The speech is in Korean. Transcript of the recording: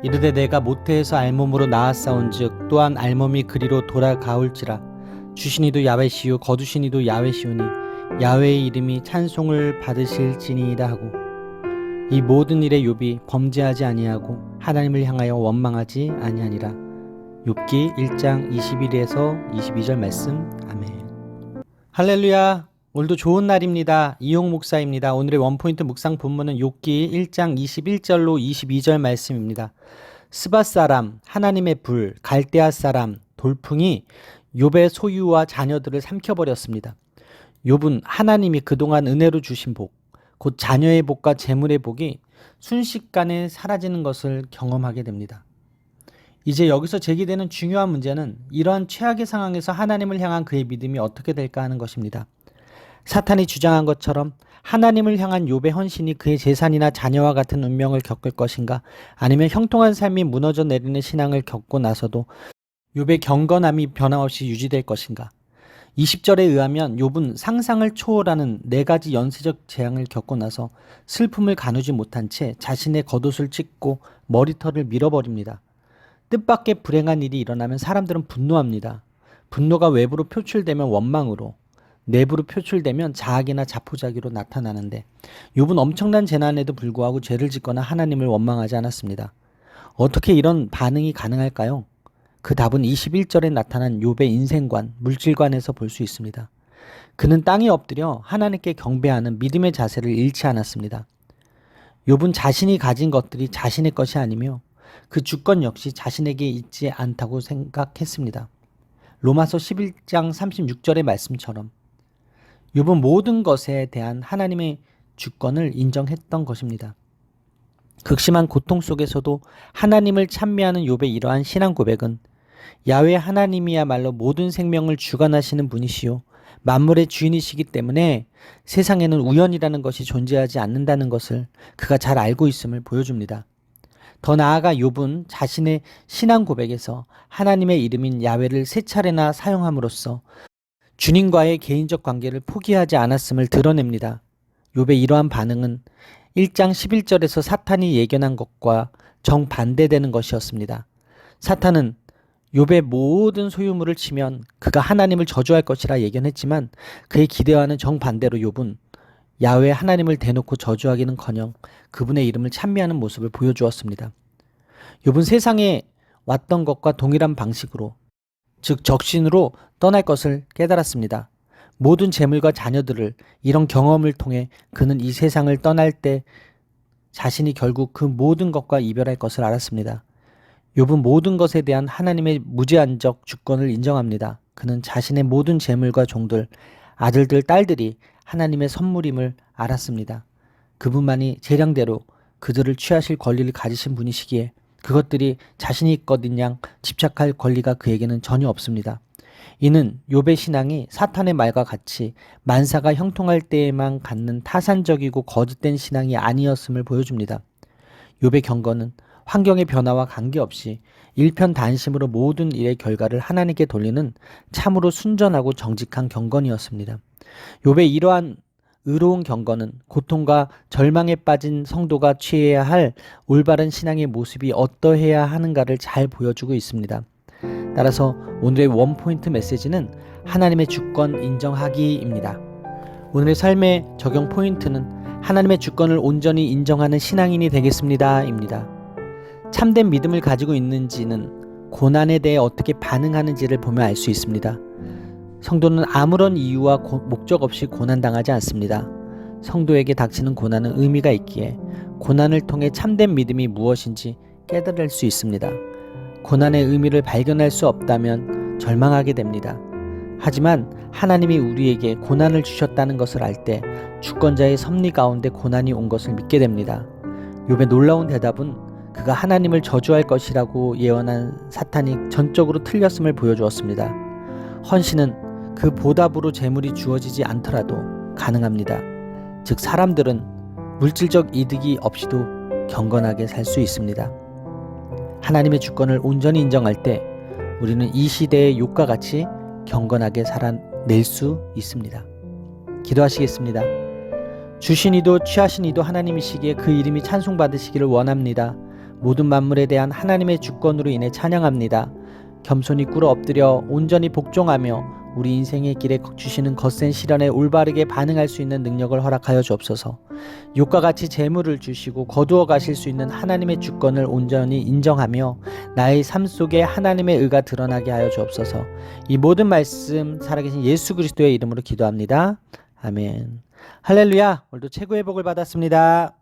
이르되 내가 모태에서 알몸으로 나았사온즉 또한 알몸이 그리로 돌아가올지라. 주시니도 야훼시요 거두시니도 야훼시오니 야훼의 이름이 찬송을 받으실지니이다 하고, 이 모든 일에 욥이 범죄하지 아니하고 하나님을 향하여 원망하지 아니하니라. 욥기 1장 21에서 22절 말씀. 아멘. 할렐루야. 오늘도 좋은 날입니다. 이용 목사입니다. 오늘의 원포인트 묵상 본문은 욥기 1장 21절로 22절 말씀입니다. 스밧 사람, 하나님의 불, 갈대아 사람, 돌풍이 욥의 소유와 자녀들을 삼켜버렸습니다. 욥은 하나님이 그동안 은혜로 주신 복, 곧 자녀의 복과 재물의 복이 순식간에 사라지는 것을 경험하게 됩니다. 이제 여기서 제기되는 중요한 문제는 이러한 최악의 상황에서 하나님을 향한 그의 믿음이 어떻게 될까 하는 것입니다. 사탄이 주장한 것처럼 하나님을 향한 욥의 헌신이 그의 재산이나 자녀와 같은 운명을 겪을 것인가, 아니면 형통한 삶이 무너져 내리는 신앙을 겪고 나서도 욥의 경건함이 변함없이 유지될 것인가. 20절에 의하면 욥은 상상을 초월하는 4가지 연쇄적 재앙을 겪고 나서 슬픔을 가누지 못한 채 자신의 겉옷을 찢고 머리털을 밀어버립니다. 뜻밖의 불행한 일이 일어나면 사람들은 분노합니다. 분노가 외부로 표출되면 원망으로, 내부로 표출되면 자학이나 자포자기로 나타나는데, 욥은 엄청난 재난에도 불구하고 죄를 짓거나 하나님을 원망하지 않았습니다. 어떻게 이런 반응이 가능할까요? 그 답은 21절에 나타난 욥의 인생관, 물질관에서 볼 수 있습니다. 그는 땅에 엎드려 하나님께 경배하는 믿음의 자세를 잃지 않았습니다. 욥은 자신이 가진 것들이 자신의 것이 아니며 그 주권 역시 자신에게 있지 않다고 생각했습니다. 로마서 11장 36절의 말씀처럼 욥은 모든 것에 대한 하나님의 주권을 인정했던 것입니다. 극심한 고통 속에서도 하나님을 찬미하는 욥의 이러한 신앙 고백은 야훼 하나님이야말로 모든 생명을 주관하시는 분이시요 만물의 주인이시기 때문에 세상에는 우연이라는 것이 존재하지 않는다는 것을 그가 잘 알고 있음을 보여줍니다. 더 나아가 욥은 자신의 신앙 고백에서 하나님의 이름인 야훼를 3차례나 사용함으로써 주님과의 개인적 관계를 포기하지 않았음을 드러냅니다. 욥의 이러한 반응은 1장 11절에서 사탄이 예견한 것과 정반대되는 것이었습니다. 사탄은 욥의 모든 소유물을 치면 그가 하나님을 저주할 것이라 예견했지만, 그의 기대와는 정반대로 욥은 야훼 하나님을 대놓고 저주하기는커녕 그분의 이름을 찬미하는 모습을 보여주었습니다. 욥은 세상에 왔던 것과 동일한 방식으로, 즉 적신으로 떠날 것을 깨달았습니다. 모든 재물과 자녀들을, 이런 경험을 통해 그는 이 세상을 떠날 때 자신이 결국 그 모든 것과 이별할 것을 알았습니다. 욥은 모든 것에 대한 하나님의 무제한적 주권을 인정합니다. 그는 자신의 모든 재물과 종들, 아들들, 딸들이 하나님의 선물임을 알았습니다. 그분만이 재량대로 그들을 취하실 권리를 가지신 분이시기에 그것들이 자신이 있거든 양 집착할 권리가 그에게는 전혀 없습니다. 이는 욥의 신앙이 사탄의 말과 같이 만사가 형통할 때에만 갖는 타산적이고 거짓된 신앙이 아니었음을 보여줍니다. 욥의 경건은 환경의 변화와 관계없이 일편단심으로 모든 일의 결과를 하나님께 돌리는 참으로 순전하고 정직한 경건이었습니다. 욥의 이러한 의로운 경건은 고통과 절망에 빠진 성도가 취해야 할 올바른 신앙의 모습이 어떠해야 하는가를 잘 보여주고 있습니다. 따라서 오늘의 원포인트 메시지는 하나님의 주권 인정하기입니다. 오늘의 삶의 적용 포인트는 하나님의 주권을 온전히 인정하는 신앙인이 되겠습니다 입니다. 참된 믿음을 가지고 있는지는 고난에 대해 어떻게 반응하는지를 보면 알 수 있습니다. 성도는 아무런 이유와 목적 없이 고난당하지 않습니다. 성도에게 닥치는 고난은 의미가 있기에 고난을 통해 참된 믿음이 무엇인지 깨달을 수 있습니다. 고난의 의미를 발견할 수 없다면 절망하게 됩니다. 하지만 하나님이 우리에게 고난을 주셨다는 것을 알 때 주권자의 섭리 가운데 고난이 온 것을 믿게 됩니다. 욥의 놀라운 대답은 그가 하나님을 저주할 것이라고 예언한 사탄이 전적으로 틀렸음을 보여주었습니다. 헌신은 그 보답으로 재물이 주어지지 않더라도 가능합니다. 즉 사람들은 물질적 이득이 없이도 경건하게 살 수 있습니다. 하나님의 주권을 온전히 인정할 때 우리는 이 시대의 욥과 같이 경건하게 살아낼 수 있습니다. 기도하시겠습니다. 주신 이도 취하신 이도 하나님이시기에 그 이름이 찬송받으시기를 원합니다. 모든 만물에 대한 하나님의 주권으로 인해 찬양합니다. 겸손히 꿇어 엎드려 온전히 복종하며 우리 인생의 길에 주시는 거센 시련에 올바르게 반응할 수 있는 능력을 허락하여 주옵소서. 욕과 같이 재물을 주시고 거두어 가실 수 있는 하나님의 주권을 온전히 인정하며 나의 삶 속에 하나님의 의가 드러나게 하여 주옵소서. 이 모든 말씀 살아계신 예수 그리스도의 이름으로 기도합니다. 아멘. 할렐루야. 오늘도 최고의 복을 받았습니다.